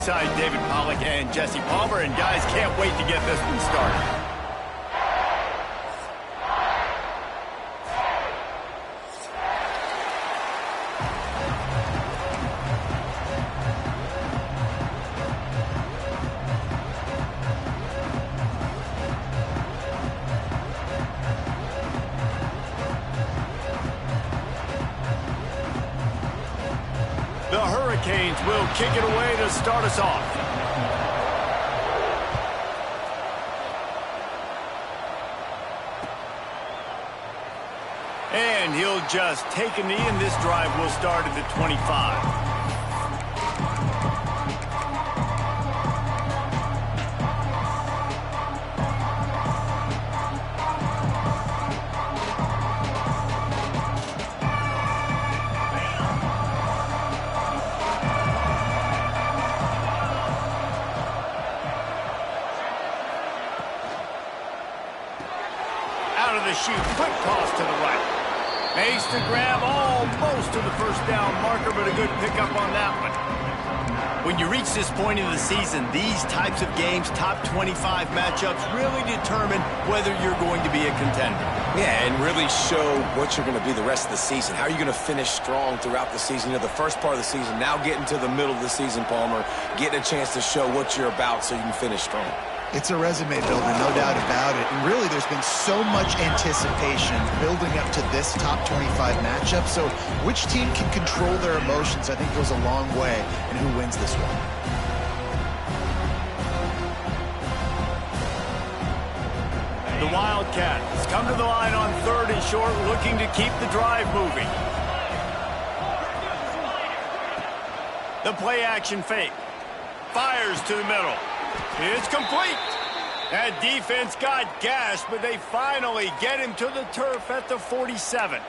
Side David Pollock and Jesse Palmer, and guys, can't wait to get this one started. The Hurricanes will kick it away to start us off. And he'll just take a knee, and this drive will start at the 25. Out of the chute, quick toss to the right. Makes the grab almost to the first down marker, but a good pickup on that one. When you reach this point in the season, these types of games, top 25 matchups, really determine whether you're going to be a contender. Yeah, and really show what you're going to be the rest of the season. How are you going to finish strong throughout the season? You know, the first part of the season, now getting to the middle of the season, Palmer, getting a chance to show what you're about so you can finish strong. It's a resume builder, no doubt about it. And really, there's been so much anticipation building up to this top 25 matchup. So which team can control their emotions, I think, goes a long way in who wins this one. The Wildcats come to the line on 3rd and short, looking to keep the drive moving. The play action fake. Fires to the middle. It's complete. That defense got gashed, but they finally get him to the turf at the 47.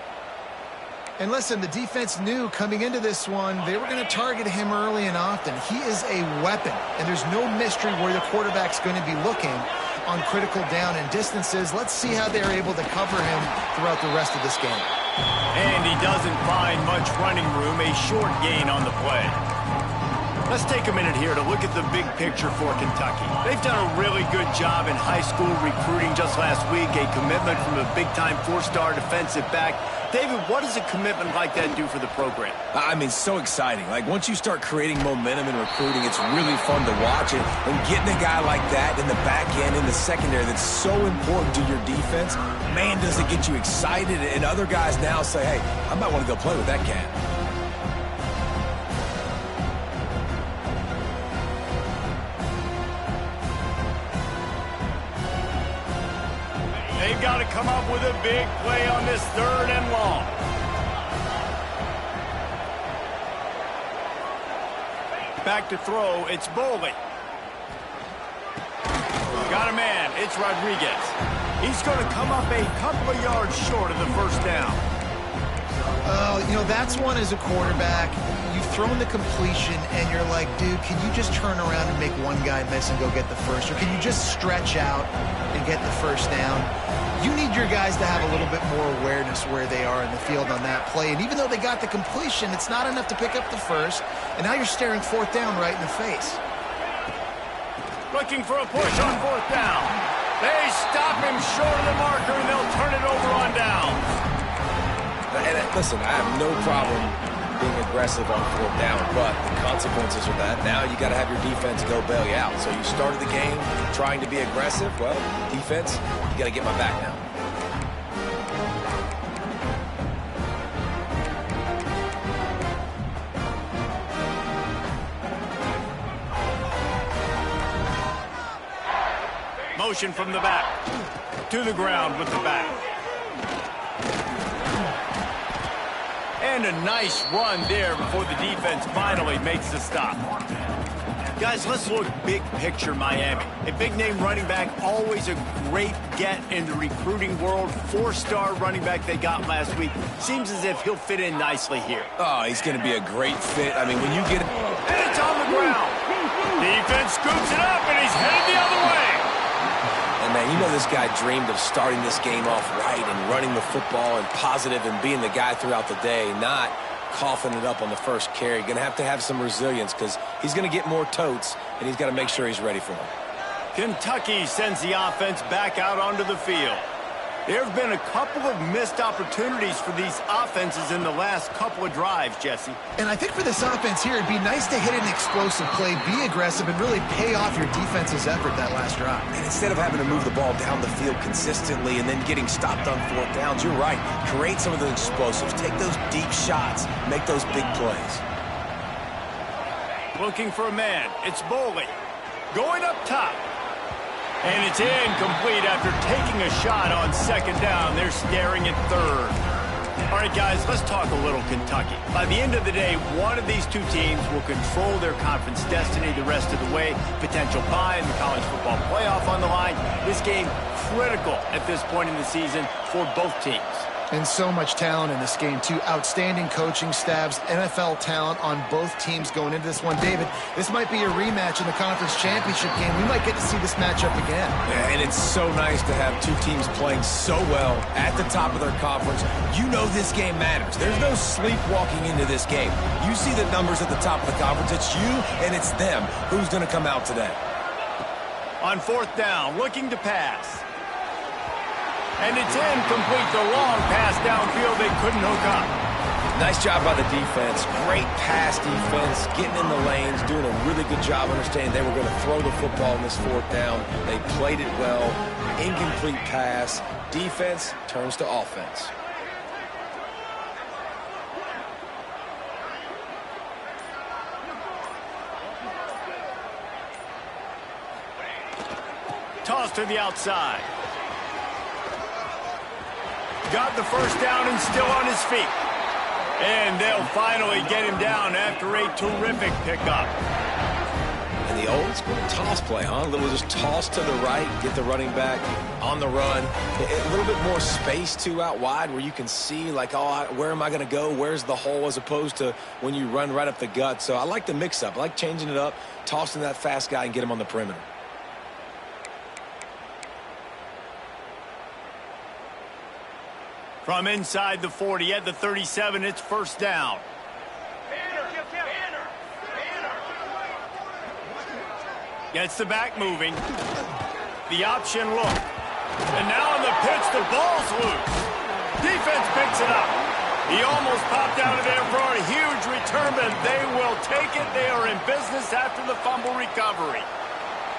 And listen, the defense knew coming into this one, they were going to target him early and often. He is a weapon, and there's no mystery where the quarterback's going to be looking on critical down and distances. Let's see how they're able to cover him throughout the rest of this game. And he doesn't find much running room, a short gain on the play. Let's take a minute here to look at the big picture for Kentucky. They've done a really good job in high school recruiting just last week, a commitment from a big-time 4-star defensive back. David, what does a commitment like that do for the program? I mean, so exciting. Like, once you start creating momentum in recruiting, it's really fun to watch it. And getting a guy like that in the back end, in the secondary, that's so important to your defense, man, does it get you excited. And other guys now say, hey, I might want to go play with that cat. They've got to come up with a big play on this 3rd and long. Back to throw, it's Boley. Got a man, it's Rodriguez. He's going to come up a couple of yards short of the first down. You know, that's one as a quarterback. You've thrown the completion, and you're like, dude, can you just turn around and make one guy miss and go get the first? Or can you just stretch out and get the first down? You need your guys to have a little bit more awareness where they are in the field on that play. And even though they got the completion, it's not enough to pick up the first. And now you're staring 4th down right in the face. Looking for a push on 4th down. They stop him short of the marker, and they'll turn it over on downs. And listen, I have no problem being aggressive on 4th down, but the consequences of that, now you got to have your defense go bail you out. So you started the game trying to be aggressive. Well, defense, you got to get my back now. Motion from the back. To the ground with the back. And a nice run there before the defense finally makes the stop. Guys, let's look big picture Miami. A big-name running back, always a great get in the recruiting world. 4-star running back they got last week. Seems as if he'll fit in nicely here. Oh, he's going to be a great fit. I mean, when you get... And it's on the ground. Defense scoops it up, and he's headed the other way. And, man, you know this guy dreamed of starting this game off right and running the football and positive and being the guy throughout the day, not coughing it up on the first carry. Going to have some resilience because he's going to get more totes, and he's got to make sure he's ready for them. Kentucky sends the offense back out onto the field. There have been a couple of missed opportunities for these offenses in the last couple of drives, Jesse. And I think for this offense here, it'd be nice to hit an explosive play, be aggressive, and really pay off your defense's effort that last drive. And instead of having to move the ball down the field consistently and then getting stopped on fourth downs, you're right. Create some of those explosives. Take those deep shots. Make those big plays. Looking for a man. It's Boley. Going up top. And it's incomplete after taking a shot on second down. They're staring at third. All right, guys, let's talk a little Kentucky. By the end of the day, one of these two teams will control their conference destiny the rest of the way. Potential bye in the college football playoff on the line. This game critical at this point in the season for both teams. And so much talent in this game, too. Outstanding coaching staffs, NFL talent on both teams going into this one. David, this might be a rematch in the conference championship game. We might get to see this matchup again. Yeah, and it's so nice to have two teams playing so well at the top of their conference. You know this game matters. There's no sleepwalking into this game. You see the numbers at the top of the conference. It's you and it's them. Who's going to come out today? On fourth down, looking to pass. And it's incomplete. The long pass downfield, they couldn't hook up. Nice job by the defense. Great pass defense, getting in the lanes, doing a really good job understanding they were going to throw the football in this fourth down. They played it well. Incomplete pass. Defense turns to offense. Toss to the outside. Got the first down and still on his feet. And they'll finally get him down after a terrific pickup. And the old school toss play, huh? A little just toss to the right, get the running back on the run. A little bit more space, too, out wide where you can see, like, oh, where am I going to go? Where's the hole, as opposed to when you run right up the gut. So I like the mix-up. I like changing it up, tossing that fast guy and get him on the perimeter. From inside the 40 at the 37, it's first down. Gets the back moving. The option look. And now on the pitch, the ball's loose. Defense picks it up. He almost popped out of there for a huge return, but they will take it. They are in business after the fumble recovery.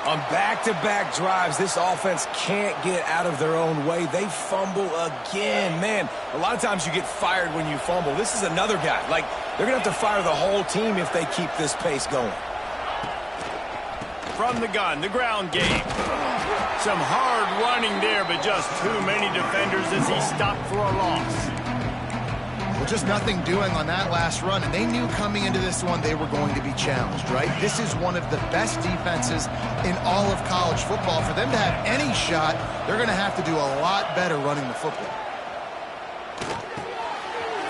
On back-to-back drives, this offense can't get out of their own way. They fumble again. Man, a lot of times you get fired when you fumble. This is another guy. Like, they're going to have to fire the whole team if they keep this pace going. From the gun, the ground game. Some hard running there, but just too many defenders as he stopped for a loss. Well, just nothing doing on that last run, and they knew coming into this one they were going to be challenged, right? This is one of the best defenses in all of college football. For them to have any shot, they're going to have to do a lot better running the football.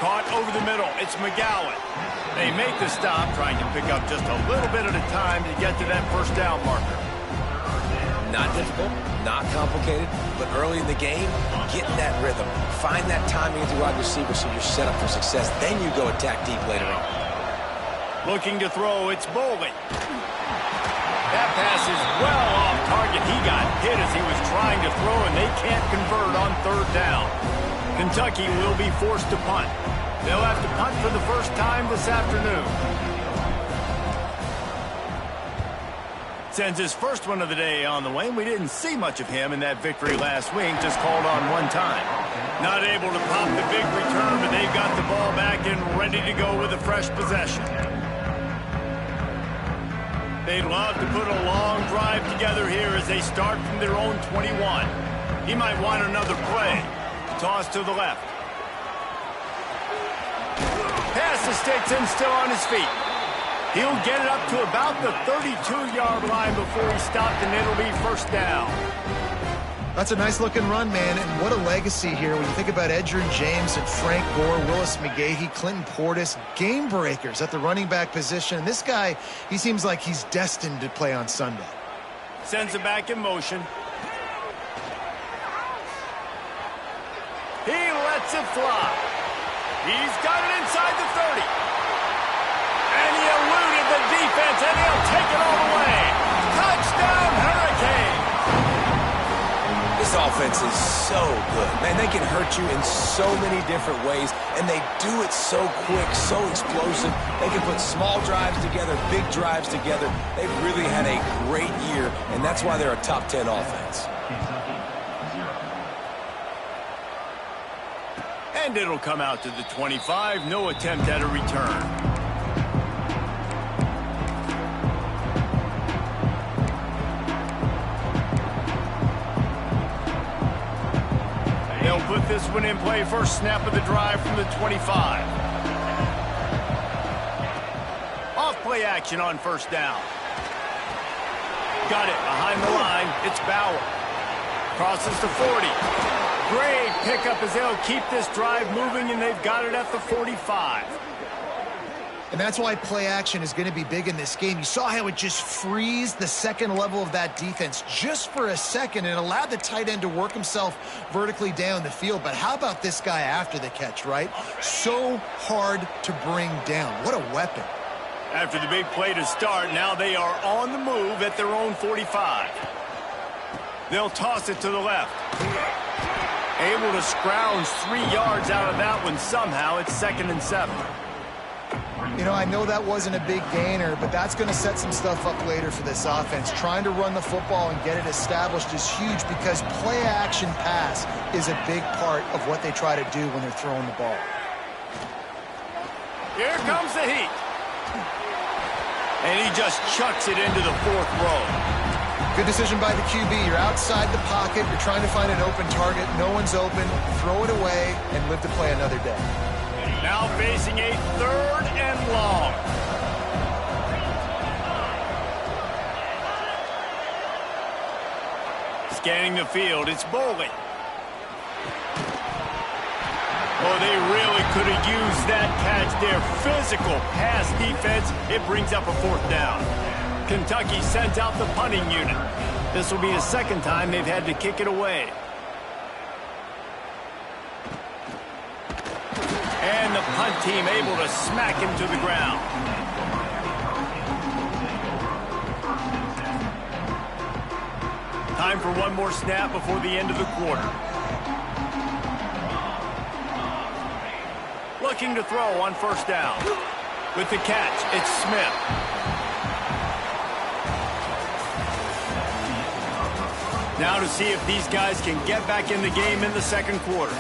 Caught over the middle. It's McGowan. They make the stop, trying to pick up just a little bit at a time to get to that first down marker. Not difficult, not complicated, but early in the game, getting that rhythm. Find that timing at the wide receiver so you're set up for success. Then you go attack deep later on. Looking to throw, it's Boley. That pass is well off target. He got hit as he was trying to throw, and they can't convert on third down. Kentucky will be forced to punt. They'll have to punt for the first time this afternoon. Sends his first one of the day on the way. We didn't see much of him in that victory last week, just called on one time. Not able to pop the big return, but they've got the ball back and ready to go with a fresh possession. They'd love to put a long drive together here as they start from their own 21. He might want another play. Toss to the left. Pass to sticks and still on his feet. He'll get it up to about the 32-yard line before he stopped, and it'll be first down. That's a nice-looking run, man, and what a legacy here. When you think about Edgerrin James and Frank Gore, Willis McGahee, Clinton Portis, game breakers at the running back position. And this guy, he seems like he's destined to play on Sunday. Sends it back in motion. He lets it fly. He's got it inside the 30. And he eluded the defense, and he'll take it all the way. Touchdown, Hurricane! This offense is so good. Man, they can hurt you in so many different ways, and they do it so quick, so explosive. They can put small drives together, big drives together. They've really had a great year, and that's why they're a top 10 offense. And it'll come out to the 25. No attempt at a return. They'll put this one in play. First snap of the drive from the 25. Off play action on first down. Got it behind the line. It's Bauer. Crosses to 40. Great pickup as they'll keep this drive moving, and they've got it at the 45. And that's why play action is going to be big in this game. You saw how it just frees the second level of that defense just for a second and allowed the tight end to work himself vertically down the field. But how about this guy after the catch, right? So hard to bring down. What a weapon. After the big play to start, now they are on the move at their own 45. They'll toss it to the left. Able to scrounge 3 yards out of that one somehow. It's 2nd and 7. You know, I know that wasn't a big gainer, but that's going to set some stuff up later for this offense. Trying to run the football and get it established is huge because play-action pass is a big part of what they try to do when they're throwing the ball. Here comes the heat. And he just chucks it into the 4th row. Good decision by the QB. You're outside the pocket. You're trying to find an open target. No one's open. Throw it away and live to play another day. Now facing a 3rd and long. Scanning the field, it's Bowling. Oh, they really could have used that catch there. Physical pass defense. It brings up a 4th down. Kentucky sends out the punting unit. This will be the 2nd time they've had to kick it away. And the punt team able to smack him to the ground. Time for one more snap before the end of the quarter. Looking to throw on first down. With the catch, it's Smith. Now to see if these guys can get back in the game in the 2nd quarter.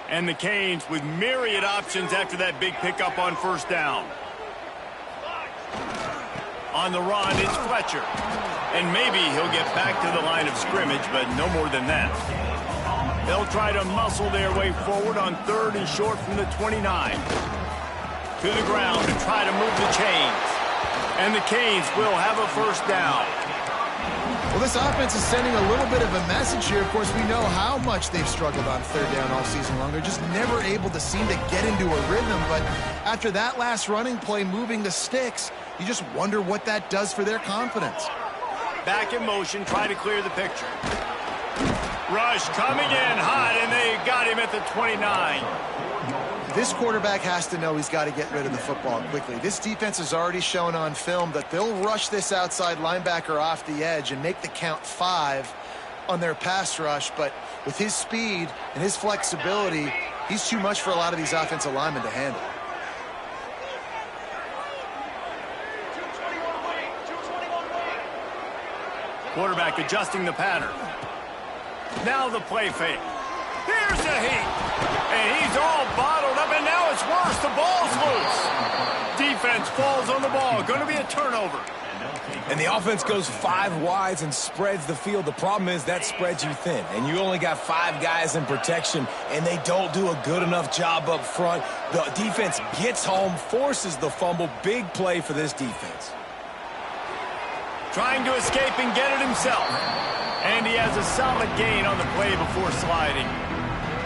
And the Canes with myriad options after that big pickup on first down. On the run, it's Fletcher. And maybe he'll get back to the line of scrimmage, but no more than that. They'll try to muscle their way forward on 3rd and short from the 29. To the ground to try to move the chains. And the Canes will have a first down. Well, this offense is sending a little bit of a message here. Of course, we know how much they've struggled on 3rd down all season long. They're just never able to seem to get into a rhythm. But after that last running play, moving the sticks, you just wonder what that does for their confidence. Back in motion, try to clear the picture. Rush coming in hot, and they got him at the 29. This quarterback has to know he's got to get rid of the football quickly. This defense has already shown on film that they'll rush this outside linebacker off the edge and make the count 5 on their pass rush. But with his speed and his flexibility, he's too much for a lot of these offensive linemen to handle. Quarterback adjusting the pattern. Now the play fake. Here's the heat. And he's all bottled up, and now it's worse. The ball's loose. Defense falls on the ball. Going to be a turnover. And the offense goes 5 wides and spreads the field. The problem is that spreads you thin, and you only got 5 guys in protection, and they don't do a good enough job up front. The defense gets home, forces the fumble. Big play for this defense. Trying to escape and get it himself. And he has a solid gain on the play before sliding.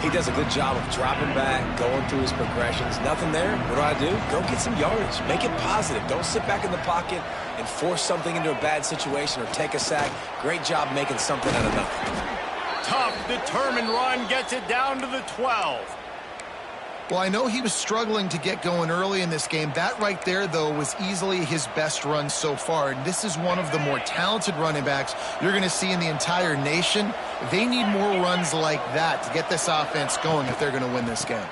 He does a good job of dropping back, going through his progressions. Nothing there. What do? Go get some yardage. Make it positive. Don't sit back in the pocket and force something into a bad situation or take a sack. Great job making something out of nothing. Tough, determined run gets it down to the 12. Well, I know he was struggling to get going early in this game. That right there, though, was easily his best run so far. And this is one of the more talented running backs you're going to see in the entire nation. They need more runs like that to get this offense going if they're going to win this game.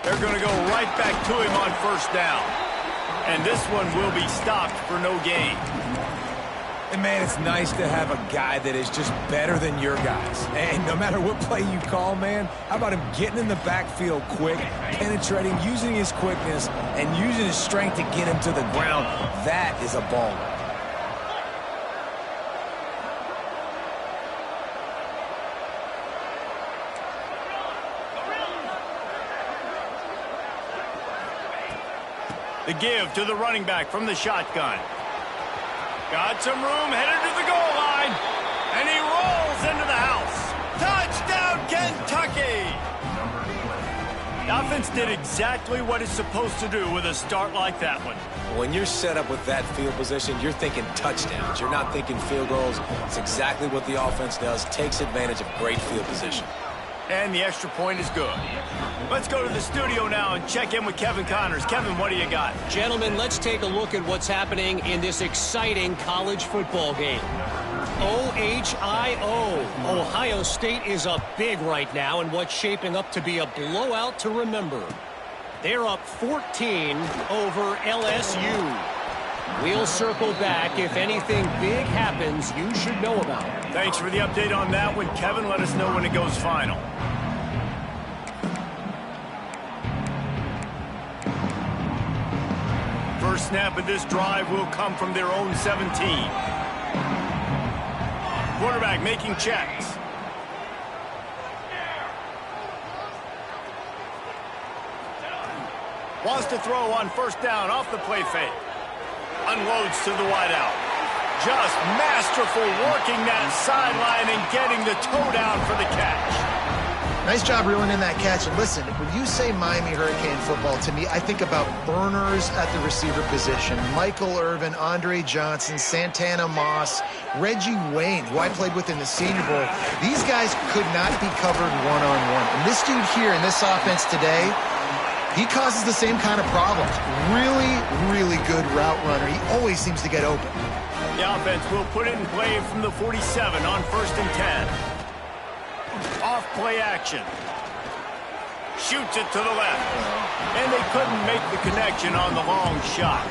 They're going to go right back to him on first down. And this one will be stopped for no gain. And, man, it's nice to have a guy that is just better than your guys. And no matter what play you call, man, how about him getting in the backfield quick, penetrating, using his quickness, and using his strength to get him to the ground? That is a baller. The give to the running back from the shotgun. Got some room, headed to the goal line, and he rolls into the house. Touchdown, Kentucky! The offense did exactly what it's supposed to do with a start like that one. When you're set up with that field position, you're thinking touchdowns. You're not thinking field goals. It's exactly what the offense does, takes advantage of great field position. And the extra point is good. Let's go to the studio now and check in with Kevin Connors. Kevin, what do you got? Gentlemen, let's take a look at what's happening in this exciting college football game. OHIO. Ohio State is up big right now in what's shaping up to be a blowout to remember. They're up 14 over LSU. We'll circle back. If anything big happens, you should know about it. Thanks for the update on that one, Kevin. Let us know when it goes final. First snap of this drive will come from their own 17. Quarterback making checks. Wants to throw on first down off the play fake. Unloads to the wideout. Just masterful working that sideline and getting the toe down for the catch. Nice job reeling in that catch. And listen, when you say Miami Hurricane football, to me, I think about burners at the receiver position. Michael Irvin, Andre Johnson, Santana Moss, Reggie Wayne, who I played with in the Senior Bowl. These guys could not be covered one-on-one. And this dude here in this offense today, he causes the same kind of problems. Really, really good route runner. He always seems to get open. The offense will put it in play from the 47 on 1st and 10. Off play action. Shoots it to the left. And they couldn't make the connection on the long shot.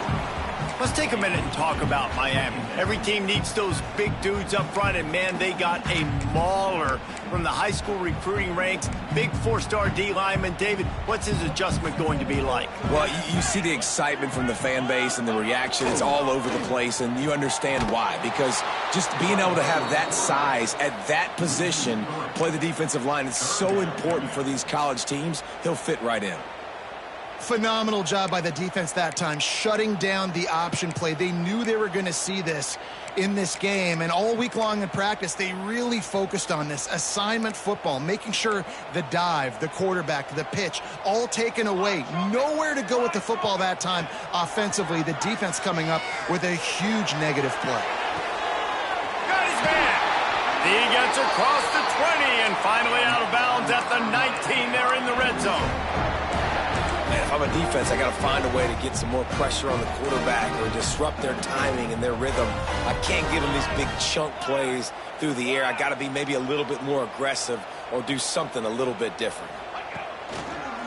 Let's take a minute and talk about Miami. Every team needs those big dudes up front, and man, they got a mauler from the high school recruiting ranks. Big 4-star D lineman. David, what's his adjustment going to be like? Well, you see the excitement from the fan base and the reaction. It's all over the place, and you understand why. Because just being able to have that size at that position, play the defensive line, is so important for these college teams. He'll fit right in. Phenomenal job by the defense that time, shutting down the option play. They knew they were going to see this in this game, and all week long in practice, they really focused on this assignment football, making sure the dive, the quarterback, the pitch, all taken away. Nowhere to go with the football that time offensively. The defense coming up with a huge negative play. Got his man. He gets across the 20 and finally out of bounds at the 19 there in the red zone. Man, if I'm a defense, I got to find a way to get some more pressure on the quarterback or disrupt their timing and their rhythm. I can't give them these big chunk plays through the air. I got to be maybe a little bit more aggressive or do something a little bit different.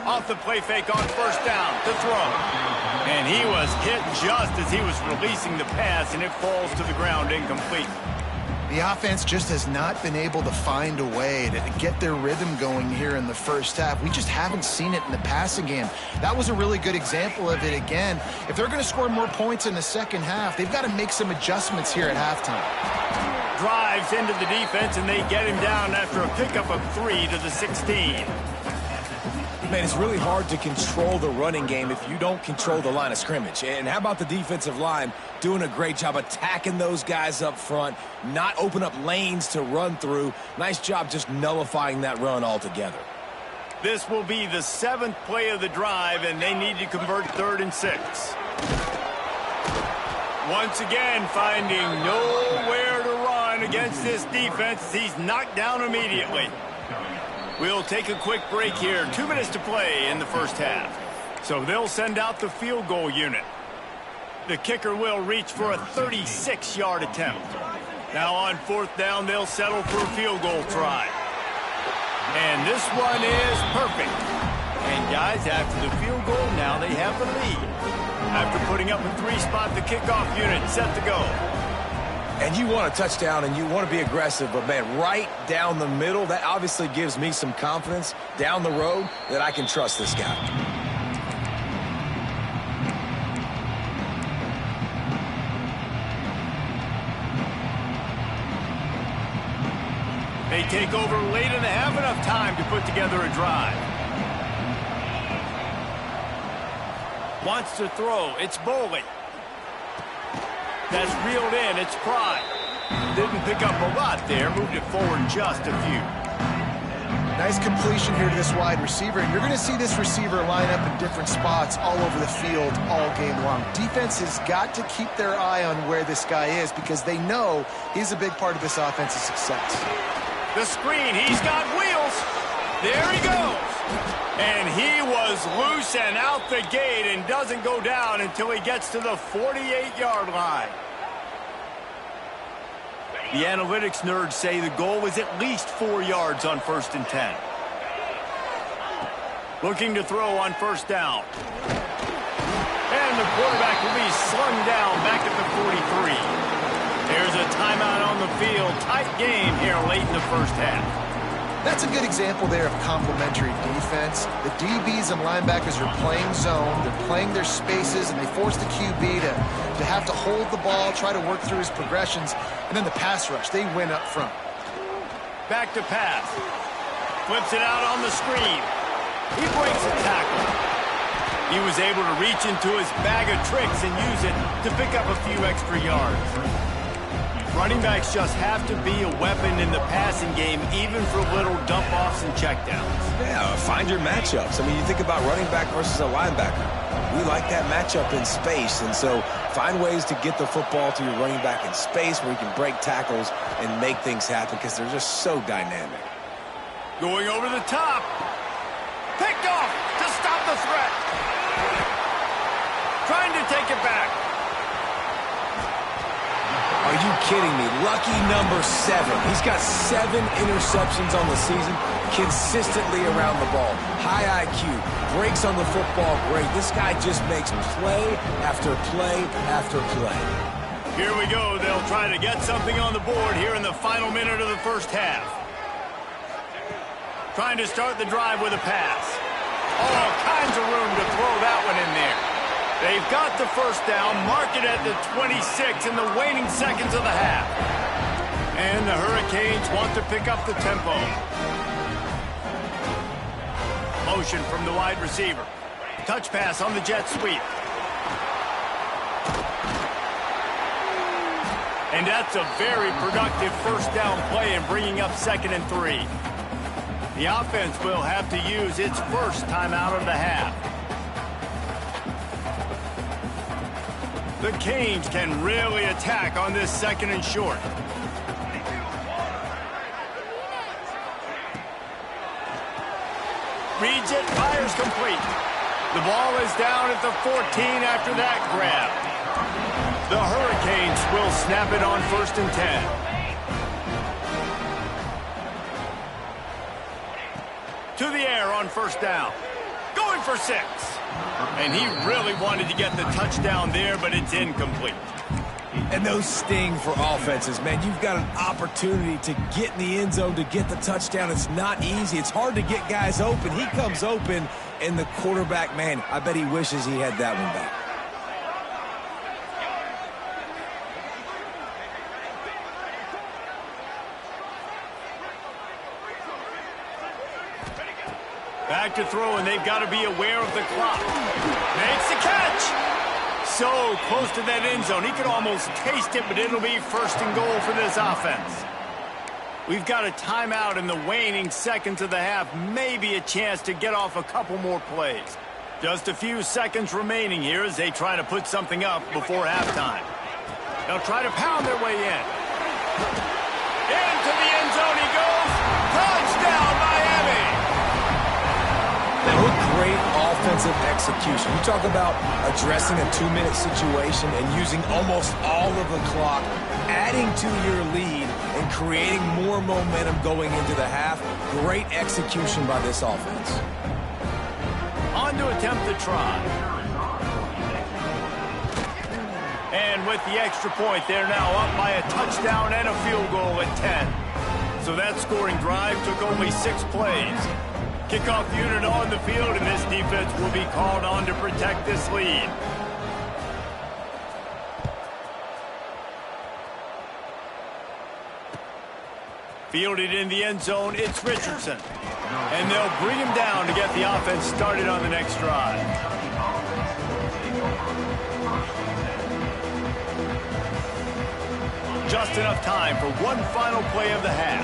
Off the play fake on first down to throw. And he was hit just as he was releasing the pass, and it falls to the ground incomplete. The offense just has not been able to find a way to get their rhythm going here in the first half. We just haven't seen it in the passing game. That was a really good example of it again. If they're going to score more points in the second half, they've got to make some adjustments here at halftime. Drives into the defense, and they get him down after a pickup of 3 to the 16. Man, it's really hard to control the running game if you don't control the line of scrimmage. And how about the defensive line doing a great job attacking those guys up front, not open up lanes to run through. Nice job just nullifying that run altogether. This will be the 7th play of the drive, and they need to convert 3rd and 6. Once again, finding nowhere to run against this defense. He's knocked down immediately. We'll take a quick break here. 2 minutes to play in the first half. So they'll send out the field goal unit. The kicker will reach for a 36-yard attempt. Now on 4th down, they'll settle for a field goal try. And this one is perfect. And guys, after the field goal, now they have the lead. After putting up a 3-spot, the kickoff unit set to go. And you want a touchdown and you want to be aggressive, but man, right down the middle, that obviously gives me some confidence down the road that I can trust this guy. They take over late and have enough time to put together a drive. Wants to throw. It's Boley. That's reeled in. It's Pride. Didn't pick up a lot there. Moved it forward just a few. Nice completion here to this wide receiver. And you're going to see this receiver line up in different spots all over the field all game long. Defense has got to keep their eye on where this guy is because they know he's a big part of this offense's success. The screen. He's got wheels. There he goes. And he was loose and out the gate and doesn't go down until he gets to the 48-yard line. The analytics nerds say the goal was at least 4 yards on 1st and 10. Looking to throw on 1st down. And the quarterback will be slung down back at the 43. There's a timeout on the field. Tight game here late in the first half. That's a good example there of complementary defense. The DBs and linebackers are playing zone. They're playing their spaces, and they force the QB to have to hold the ball, try to work through his progressions. And then the pass rush, they win up front. Back to pass. Flips it out on the screen. He breaks a tackle. He was able to reach into his bag of tricks and use it to pick up a few extra yards. Running backs just have to be a weapon in the passing game, even for little dump-offs and checkdowns. Yeah, find your matchups. I mean, you think about running back versus a linebacker. We like that matchup in space, and so find ways to get the football to your running back in space where you can break tackles and make things happen because they're just so dynamic. Going over the top. Picked off to stop the threat. Trying to take it back. Are you kidding me? Lucky number 7. He's got 7 interceptions on the season, consistently around the ball. High IQ, breaks on the football great. This guy just makes play after play after play. Here we go. They'll try to get something on the board here in the final minute of the first half. Trying to start the drive with a pass. All kinds of room to throw that one in there. They've got the first down, mark it at the 26 in the waning seconds of the half. And the Hurricanes want to pick up the tempo. Motion from the wide receiver. Touch pass on the jet sweep. And that's a very productive first down play in bringing up 2nd and 3. The offense will have to use its first timeout of the half. The Canes can really attack on this 2nd and short. Reads it, fires complete. The ball is down at the 14 after that grab. The Hurricanes will snap it on 1st and 10. To the air on 1st down. Going for 6. And he really wanted to get the touchdown there, but it's incomplete. And those sting for offenses, man. You've got an opportunity to get in the end zone to get the touchdown. It's not easy. It's hard to get guys open. He comes open, and the quarterback, man, I bet he wishes he had that one back. Back to throw, and they've got to be aware of the clock. Makes the catch. So close to that end zone. He could almost taste it, but it'll be 1st and goal for this offense. We've got a timeout in the waning seconds of the half. Maybe a chance to get off a couple more plays. Just a few seconds remaining here as they try to put something up before halftime. They'll try to pound their way in. Into the end zone he goes. Touchdown, Miami! Now, what great offensive execution. You talk about addressing a 2-minute situation and using almost all of the clock, adding to your lead and creating more momentum going into the half. Great execution by this offense. On to attempt the try. And with the extra point, they're now up by a touchdown and a field goal at 10. So that scoring drive took only 6 plays. Kickoff unit on the field, and this defense will be called on to protect this lead. Fielded in the end zone, it's Richardson. And they'll bring him down to get the offense started on the next drive. Just enough time for one final play of the half.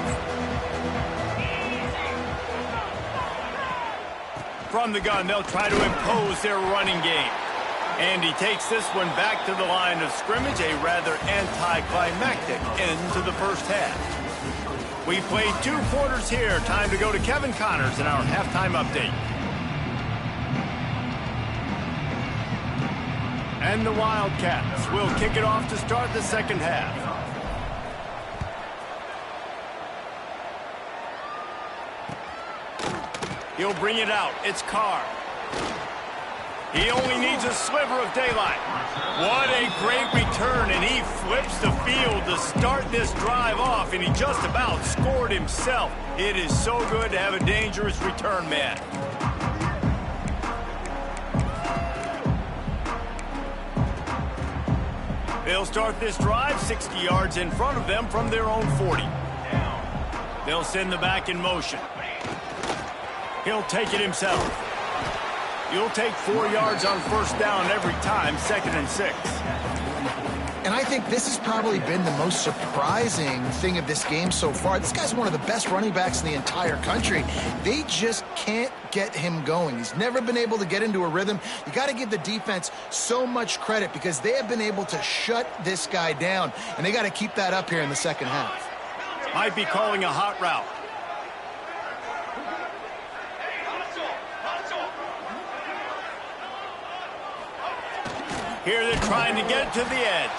From the gun, they'll try to impose their running game. And he takes this one back to the line of scrimmage, a rather anticlimactic end to the first half. We played 2 quarters here. Time to go to Kevin Connors in our halftime update. And the Wildcats will kick it off to start the second half. He'll bring it out. It's Carr. He only needs a sliver of daylight. What a great return, and he flips the field to start this drive off, and he just about scored himself. It is so good to have a dangerous return man. They'll start this drive 60 yards in front of them from their own 40. They'll send the back in motion. He'll take it himself. You'll take 4 yards on first down every time, 2nd and 6. And I think this has probably been the most surprising thing of this game so far. This guy's one of the best running backs in the entire country. They just can't get him going. He's never been able to get into a rhythm. You got to give the defense so much credit because they have been able to shut this guy down, and they got to keep that up here in the second half. Might be calling a hot route. Here they're trying to get to the edge.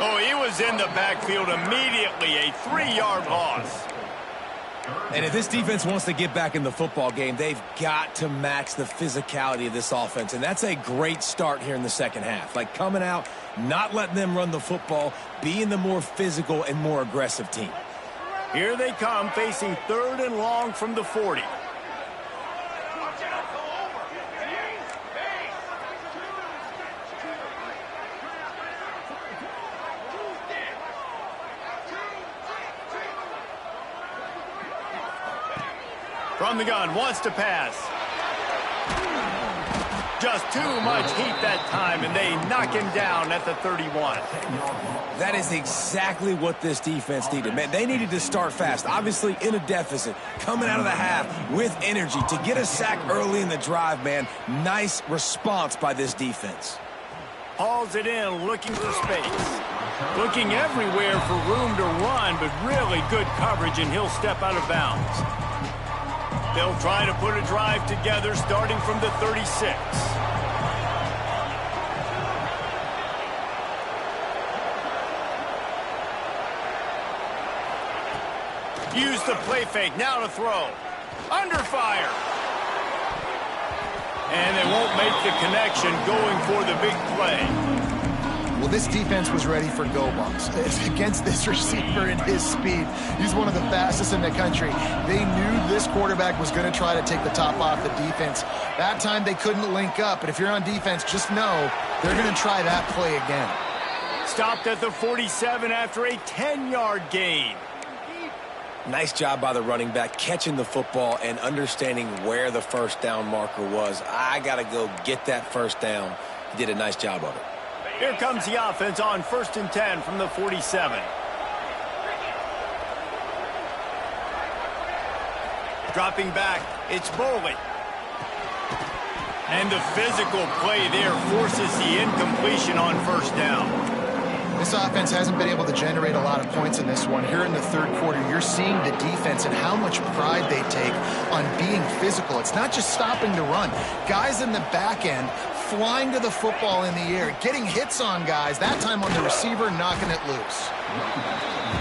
Oh, he was in the backfield immediately. A 3-yard loss. And if this defense wants to get back in the football game, they've got to match the physicality of this offense. And that's a great start here in the second half. Like coming out, not letting them run the football, being the more physical and more aggressive team. Here they come, facing 3rd and long from the 40. From the gun, wants to pass. Just too much heat that time, and they knock him down at the 31. That is exactly what this defense needed. Man, they needed to start fast. Obviously in a deficit, coming out of the half with energy to get a sack early in the drive, man. Nice response by this defense. Hauls it in, looking for space. Looking everywhere for room to run, but really good coverage, and he'll step out of bounds. They'll try to put a drive together starting from the 36. Use the play fake, now to throw. Under fire. And they won't make the connection going for the big play. Well, this defense was ready for go balls. Against this receiver and his speed, he's one of the fastest in the country. They knew this quarterback was going to try to take the top off the defense. That time they couldn't link up, but if you're on defense, just know they're going to try that play again. Stopped at the 47 after a 10-yard gain. Nice job by the running back catching the football and understanding where the first down marker was. I got to go get that first down. He did a nice job of it. Here comes the offense on 1st and 10 from the 47. Dropping back, it's Bowling. And the physical play there forces the incompletion on first down. This offense hasn't been able to generate a lot of points in this one. Here in the third quarter, you're seeing the defense and how much pride they take on being physical. It's not just stopping to run. Guys in the back end flying to the football in the air, getting hits on guys, that time on the receiver, knocking it loose.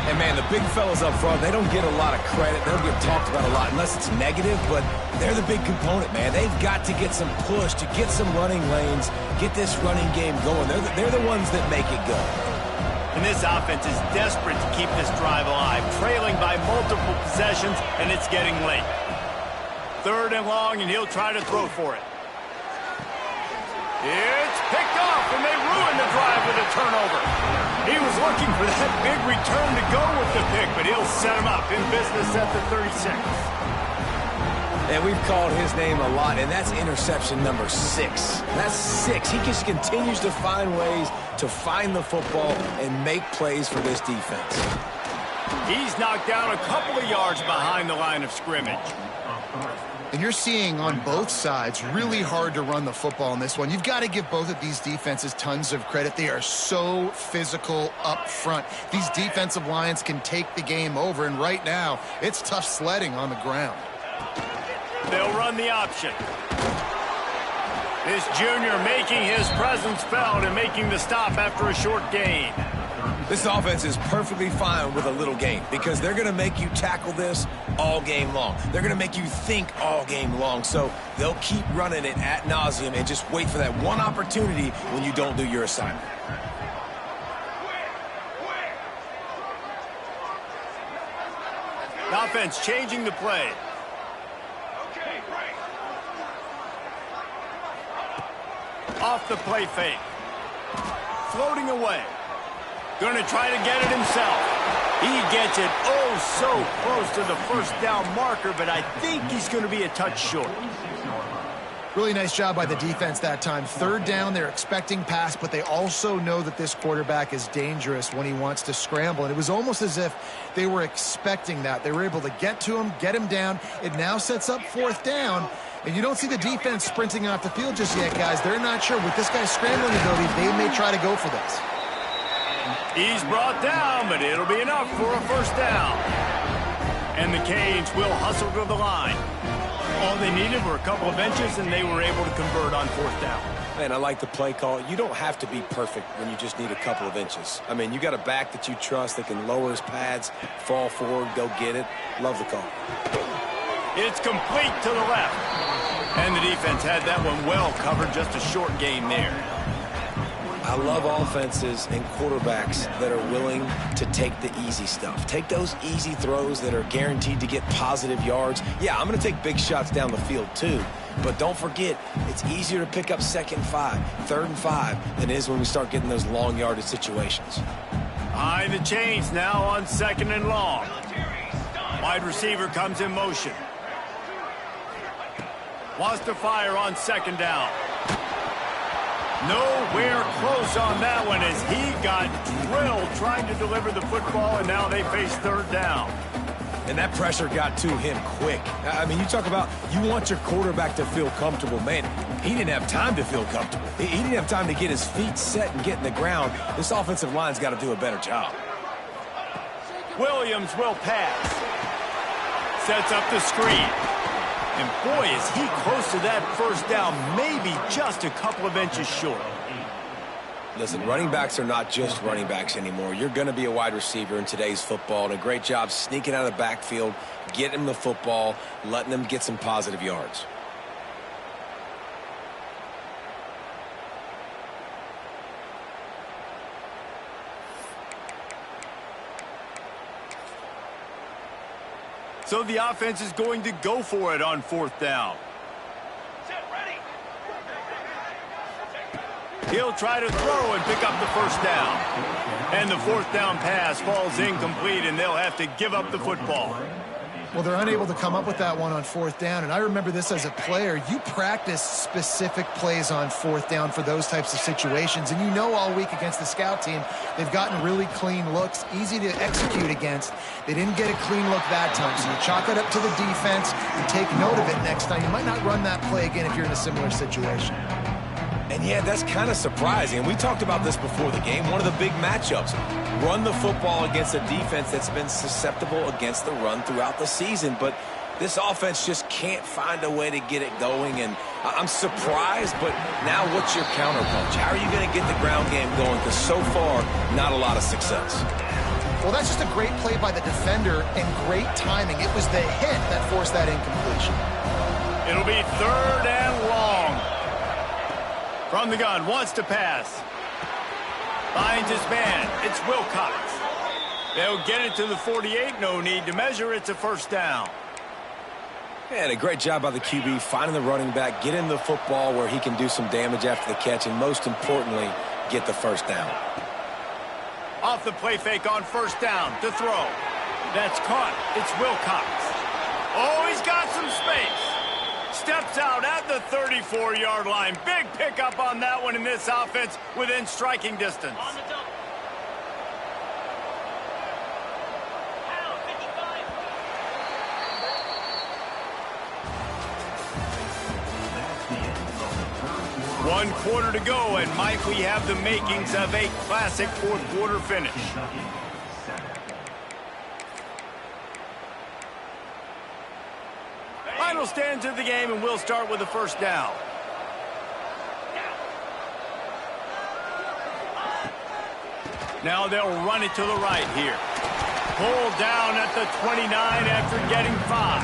And, man, the big fellas up front, they don't get a lot of credit. They don't get talked about a lot unless it's negative, but they're the big component, man. They've got to get some push, to get some running lanes, get this running game going. They're the ones that make it go. And this offense is desperate to keep this drive alive, trailing by multiple possessions, and it's getting late. 3rd and long, and he'll try to throw for it. It's picked off, and they ruin the drive with a turnover. He was looking for that big return to go with the pick, but he'll set him up in business at the 36. And we've called his name a lot, and that's interception number 6. That's 6. He just continues to find ways to find the football and make plays for this defense. He's knocked down a couple of yards behind the line of scrimmage. And you're seeing on both sides really hard to run the football in this one. You've got to give both of these defenses tons of credit. They are so physical up front. These defensive lines can take the game over, and right now it's tough sledding on the ground. They'll run the option. This junior making his presence felt and making the stop after a short gain. This offense is perfectly fine with a little gain because they're going to make you tackle this all game long. They're going to make you think all game long. So they'll keep running it ad nauseum and just wait for that one opportunity when you don't do your assignment. The offense changing the play. Off the play fake. Floating away. Going to try to get it himself. He gets it oh so close to the first down marker, but I think he's going to be a touch short. Really nice job by the defense that time. 3rd down, they're expecting pass, but they also know that this quarterback is dangerous when he wants to scramble. And it was almost as if they were expecting that. They were able to get to him, get him down. It now sets up 4th down. And you don't see the defense sprinting off the field just yet, guys. They're not sure. With this guy's scrambling ability, they may try to go for this. He's brought down, but it'll be enough for a first down. And the Canes will hustle to the line. All they needed were a couple of inches, and they were able to convert on 4th down. Man, I like the play call. You don't have to be perfect when you just need a couple of inches. I mean, you got a back that you trust that can lower his pads, fall forward, go get it. Love the call. It's complete to the left. And the defense had that one well covered, just a short gain there. I love offenses and quarterbacks that are willing to take the easy stuff. Take those easy throws that are guaranteed to get positive yards. Yeah, I'm going to take big shots down the field too, but don't forget, it's easier to pick up 2nd and 5, 3rd and 5 than it is when we start getting those long yardage situations. Behind the chains now on 2nd and long. Wide receiver comes in motion. Wants to fire on 2nd down. Nowhere close on that one as he got drilled trying to deliver the football, and now they face 3rd down. And that pressure got to him quick. I mean, you talk about you want your quarterback to feel comfortable. Man, he didn't have time to feel comfortable. He didn't have time to get his feet set and get in the ground. This offensive line's got to do a better job. Williams will pass. Sets up the screen. And boy, is he close to that first down, maybe just a couple of inches short. Listen, running backs are not just running backs anymore. You're going to be a wide receiver in today's football, and a great job sneaking out of the backfield, getting him the football, letting him get some positive yards. So the offense is going to go for it on 4th down. He'll try to throw and pick up the first down. And the 4th down pass falls incomplete, and they'll have to give up the football. Well, they're unable to come up with that one on 4th down, and I remember this as a player. You practice specific plays on 4th down for those types of situations, and you know all week against the scout team, they've gotten really clean looks, easy to execute against. They didn't get a clean look that time, so you chalk it up to the defense and take note of it next time. You might not run that play again if you're in a similar situation. And yeah, that's kind of surprising. And we talked about this before the game. One of the big matchups. Run the football against a defense that's been susceptible against the run throughout the season. But this offense just can't find a way to get it going. And I'm surprised, but now what's your counterpunch? How are you going to get the ground game going? Because so far, not a lot of success. Well, that's just a great play by the defender and great timing. It was the hit that forced that incompletion. It'll be 3rd and long. From the gun, wants to pass. Finds his man. It's Wilcox. They'll get it to the 48. No need to measure. It's a 1st down. And a great job by the QB finding the running back, getting the football where he can do some damage after the catch, and most importantly, get the 1st down. Off the play fake on 1st down to throw. That's caught. It's Wilcox. Oh, he's got some space. Steps out at the 34-yard line. Big pickup on that one in this offense within striking distance. On the double. One quarter to go, and Mike, we have the makings of a classic 4th quarter finish. Final stands of the game, and we'll start with the 1st down. Now they'll run it to the right here. Pulled down at the 29 after getting 5.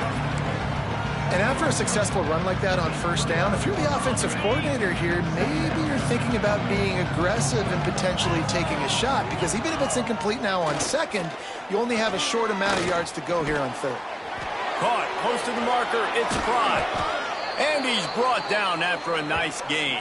And after a successful run like that on 1st down, if you're the offensive coordinator here, maybe you're thinking about being aggressive and potentially taking a shot, because even if it's incomplete now on 2nd, you only have a short amount of yards to go here on 3rd. Caught, close to the marker, it's Prime. And he's brought down after a nice gain.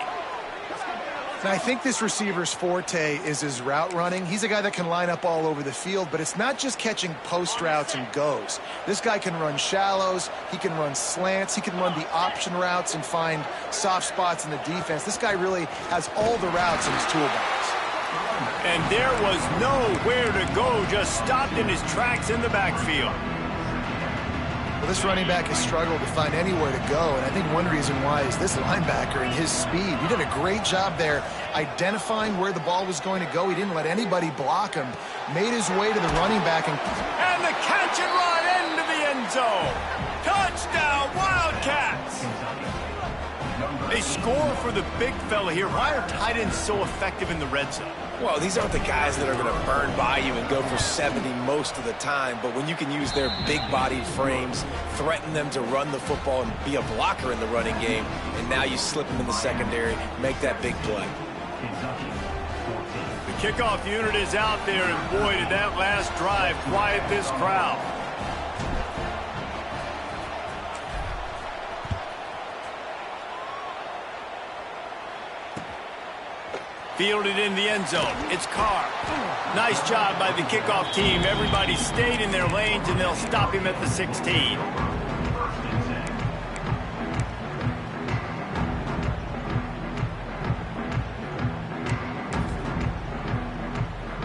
And I think this receiver's forte is his route running. He's a guy that can line up all over the field, but it's not just catching post routes and goes. This guy can run shallows, he can run slants, he can run the option routes and find soft spots in the defense. This guy really has all the routes in his toolbox. And there was nowhere to go, just stopped in his tracks in the backfield. Well, this running back has struggled to find anywhere to go, and I think one reason why is this linebacker and his speed. He did a great job there identifying where the ball was going to go. He didn't let anybody block him, made his way to the running back. And the catch and run into the end zone. Touchdown, Wildcats! They score for the big fella here. Why are tight ends so effective in the red zone? Well, these aren't the guys that are going to burn by you and go for 70 most of the time, but when you can use their big-bodied frames, threaten them to run the football and be a blocker in the running game, and now you slip them in the secondary, make that big play. The kickoff unit is out there, and boy, did that last drive quiet this crowd. Fielded in the end zone. It's Carr. Nice job by the kickoff team. Everybody stayed in their lanes, and they'll stop him at the 16.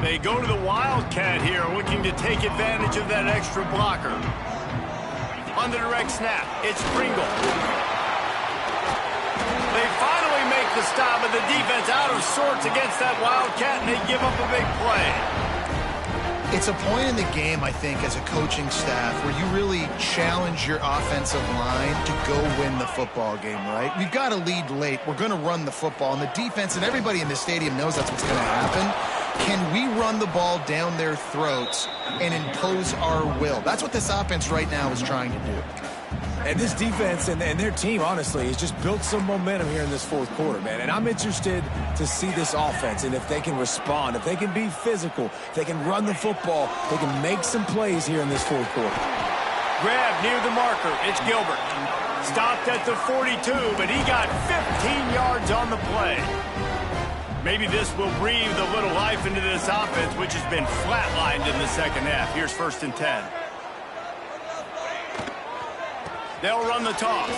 They go to the Wildcat here, looking to take advantage of that extra blocker. On the direct snap, it's Pringle. They finally make the stop, but the defense out of sorts against that Wildcat, and they give up a big play. It's a point in the game, I think, as a coaching staff, where you really challenge your offensive line to go win the football game, right? We've got to lead late. We're going to run the football, and the defense and everybody in the stadium knows that's what's going to happen. Can we run the ball down their throats and impose our will? That's what this offense right now is trying to do. And this defense and their team, honestly, has just built some momentum here in this 4th quarter, man. And I'm interested to see this offense and if they can respond, if they can be physical, if they can run the football, they can make some plays here in this 4th quarter. Grab near the marker. It's Gilbert. Stopped at the 42, but he got 15 yards on the play. Maybe this will breathe a little life into this offense, which has been flatlined in the second half. Here's 1st and 10. They'll run the toss.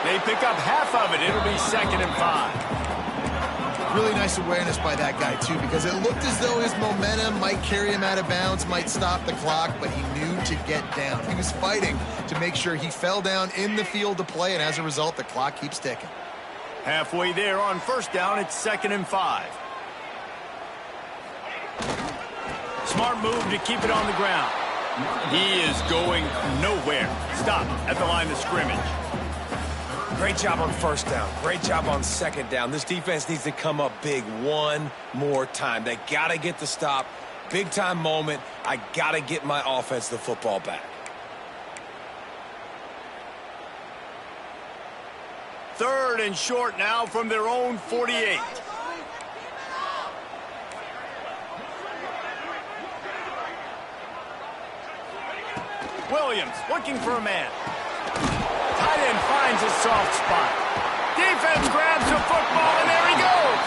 They pick up half of it. It'll be 2nd and 5. Really nice awareness by that guy, too, because it looked as though his momentum might carry him out of bounds, might stop the clock, but he knew to get down. He was fighting to make sure he fell down in the field to play, and as a result, the clock keeps ticking. Halfway there on 1st down, it's 2nd and 5. Smart move to keep it on the ground. He is going nowhere. Stop at the line of scrimmage. Great job on 1st down. Great job on 2nd down. This defense needs to come up big one more time. They got to get the stop. Big-time moment. I got to get my offense the football back. 3rd and short now from their own 48. Williams looking for a man. Tight end finds a soft spot. Defense grabs the football, and there he goes.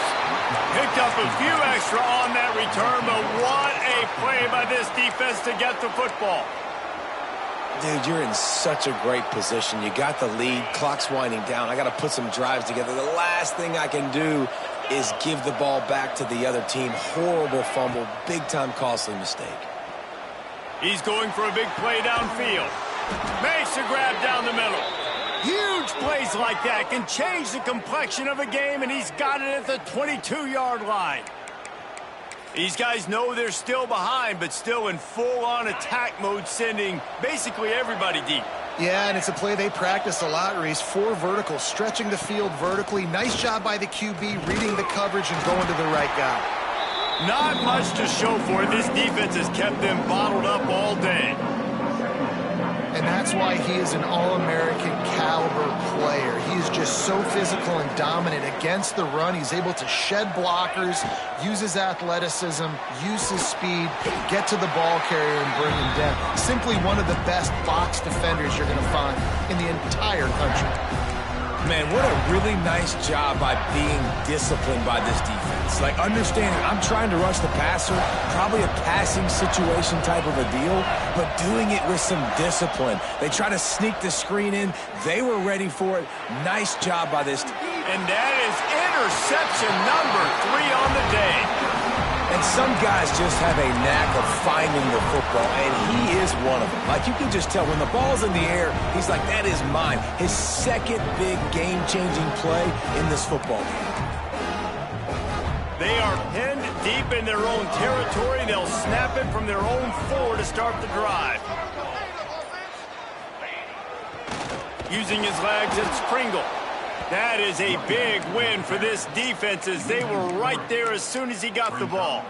Picked up a few extra on that return, but what a play by this defense to get the football. Dude, you're in such a great position. You got the lead. Clock's winding down. I got to put some drives together. The last thing I can do is give the ball back to the other team. Horrible fumble. Big-time costly mistake. He's going for a big play downfield. Makes a grab down the middle. Huge plays like that can change the complexion of a game, and he's got it at the 22-yard line. These guys know they're still behind, but still in full-on attack mode, sending basically everybody deep. Yeah, and it's a play they practice a lot, Reese. 4 verticals, stretching the field vertically. Nice job by the QB, reading the coverage and going to the right guy. Not much to show for it. This defense has kept them bottled up all day. And that's why he is an All-American caliber player. He is just so physical and dominant against the run. He's able to shed blockers, use his athleticism, use his speed, get to the ball carrier and bring him down. Simply one of the best box defenders you're going to find in the entire country. Man, what a really nice job by being disciplined by this defense. Like, understanding I'm trying to rush the passer, probably a passing situation type of a deal, but doing it with some discipline. They try to sneak the screen in. They were ready for it. Nice job by this team. And that is interception number 3 on the day. And some guys just have a knack of finding the football, and he is one of them. Like, you can just tell when the ball's in the air, he's like, that is mine. His second big game-changing play in this football game. They are pinned deep in their own territory. They'll snap it from their own 4 to start the drive. Using his legs, it's Pringle. That is a big win for this defense as they were right there as soon as he got the ball.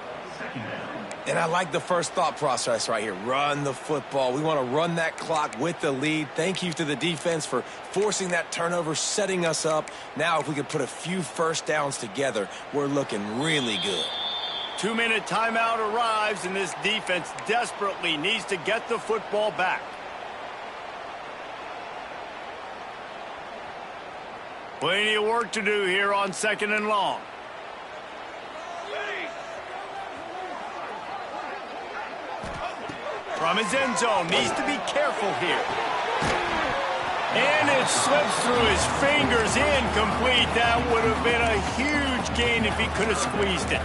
And I like the first thought process right here. Run the football. We want to run that clock with the lead. Thank you to the defense for forcing that turnover, setting us up. Now if we could put a few first downs together, we're looking really good. 2-minute timeout arrives, and this defense desperately needs to get the football back. Plenty of work to do here on 2nd and long. From his end zone, needs to be careful here. And it slips through his fingers, incomplete. That would have been a huge gain if he could have squeezed it.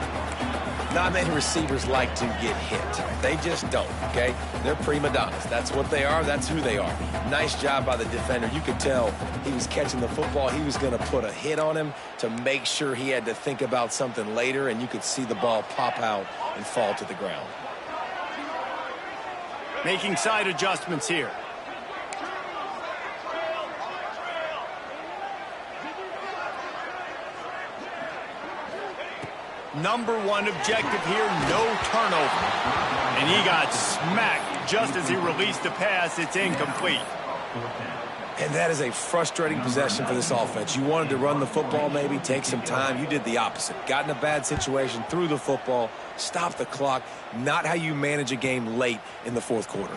Not many receivers like to get hit. They just don't, okay? They're prima donnas. That's what they are. That's who they are. Nice job by the defender. You could tell he was catching the football. He was going to put a hit on him to make sure he had to think about something later, and you could see the ball pop out and fall to the ground. Making side adjustments here. Number 1 objective here, no turnover. And he got smacked just as he released the pass. It's incomplete. And that is a frustrating possession for this offense. You wanted to run the football, maybe take some time. You did the opposite. Got in a bad situation, threw the football, stopped the clock. Not how you manage a game late in the 4th quarter.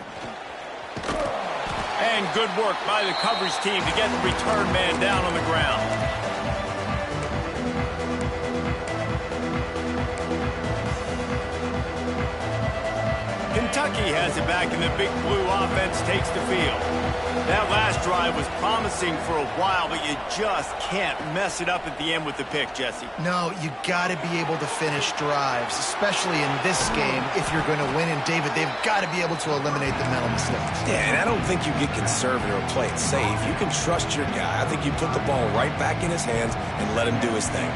And good work by the coverage team to get the return man down on the ground. Kentucky Kentucky has it back, and the Big Blue offense takes the field. That last drive was promising for a while, but you just can't mess it up at the end with the pick, Jesse. No, you got to be able to finish drives, especially in this game if you're going to win. And, David, they've got to be able to eliminate the mental mistakes. Yeah, and I don't think you get conservative or play it safe. You can trust your guy. I think you put the ball right back in his hands and let him do his thing.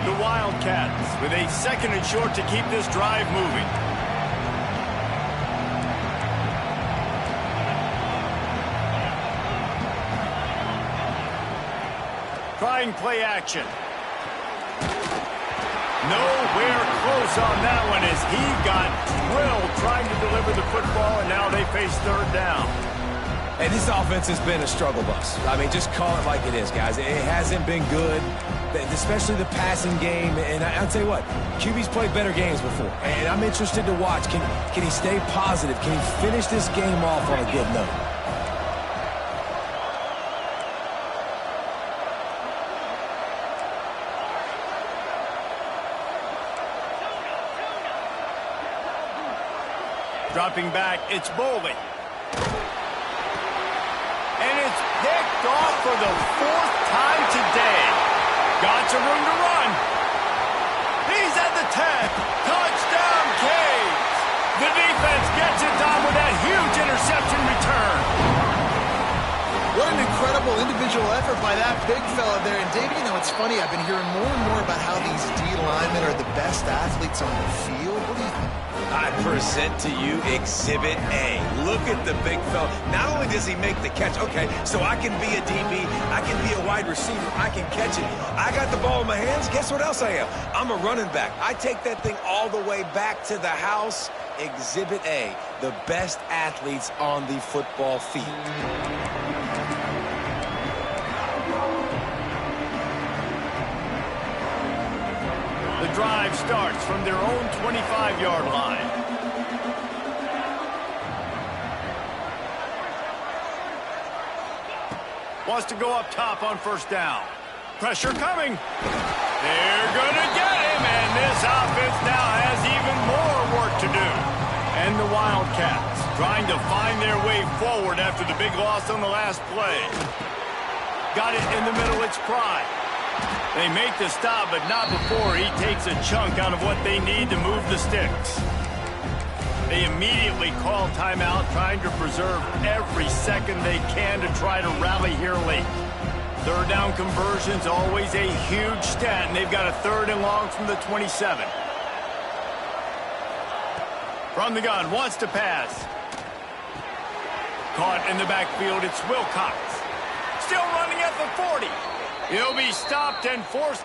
The Wildcats with a 2nd and short to keep this drive moving. Trying play action. Nowhere close on that one as he got drilled trying to deliver the football, and now they face 3rd down. Hey, this offense has been a struggle bus. I mean, just call it like it is, guys. It hasn't been good, especially the passing game. And I'll tell you what, QB's played better games before. And I'm interested to watch. Can he stay positive? Can he finish this game off on a good note? Dropping back, it's Bowling. And it's picked off for the 4th time today. Got some room to run. He's at the 10. Touchdown, Caves. The defense gets it done with that huge interception return. What an incredible individual effort by that big fella there. And, David, you know, it's funny. I've been hearing more and more about how these D linemen are the best athletes on the field. What do you think? I present to you Exhibit A. Look at the big fella. Not only does he make the catch, okay, so I can be a DB, I can be a wide receiver, I can catch it. I got the ball in my hands. Guess what else I am? I'm a running back. I take that thing all the way back to the house. Exhibit A, the best athletes on the football field. The drive starts from their own 25-yard line. Wants to go up top on 1st down. Pressure coming. They're going to get him, and this offense now has even more work to do. And the Wildcats trying to find their way forward after the big loss on the last play. Got it in the middle, it's Pride. They make the stop, but not before he takes a chunk out of what they need to move the sticks. They immediately call timeout, trying to preserve every second they can to try to rally here late. 3rd down conversion's always a huge stat, and they've got a 3rd and long from the 27. From the gun, wants to pass. Caught in the backfield, it's Wilcox. Still running at the 40. He'll be stopped and forced.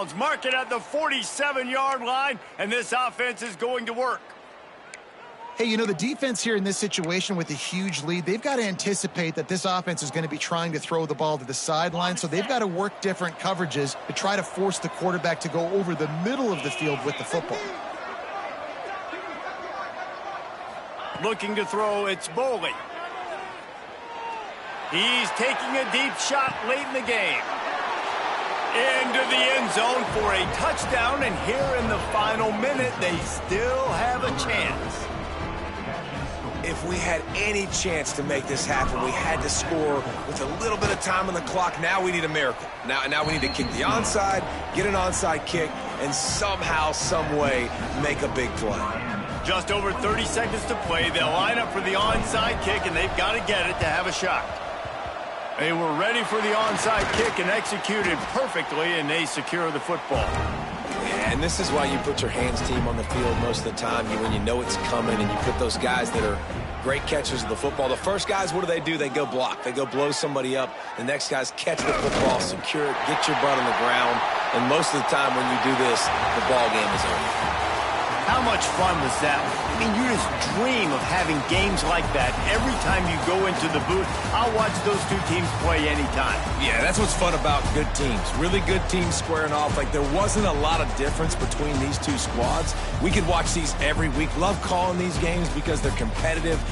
downs. Mark it at the 47-yard line, and this offense is going to work. Hey, you know, the defense here in this situation with a huge lead, they've got to anticipate that this offense is going to be trying to throw the ball to the sideline, so they've got to work different coverages to try to force the quarterback to go over the middle of the field with the football. Looking to throw, it's Boley. He's taking a deep shot late in the game. Into the end zone for a touchdown, and here in the final minute, they still have a chance. If we had any chance to make this happen, we had to score with a little bit of time on the clock. Now we need a miracle. Now we need to kick the onside, get an onside kick, and somehow, some way, make a big play. Just over 30 seconds to play. They'll line up for the onside kick, and they've got to get it to have a shot. They were ready for the onside kick and executed perfectly, and they secure the football. And this is why you put your hands team on the field most of the time, when you know it's coming, and you put those guys that are great catchers of the football. The first guys, what do? They go block. They go blow somebody up. The next guys catch the football, secure it, get your butt on the ground. And most of the time when you do this, the ball game is over. How much fun was that? I mean, you just dream of having games like that every time you go into the booth. I'll watch those two teams play anytime. Yeah, that's what's fun about good teams. Really good teams squaring off. Like, there wasn't a lot of difference between these two squads. We could watch these every week. Love calling these games because they're competitive.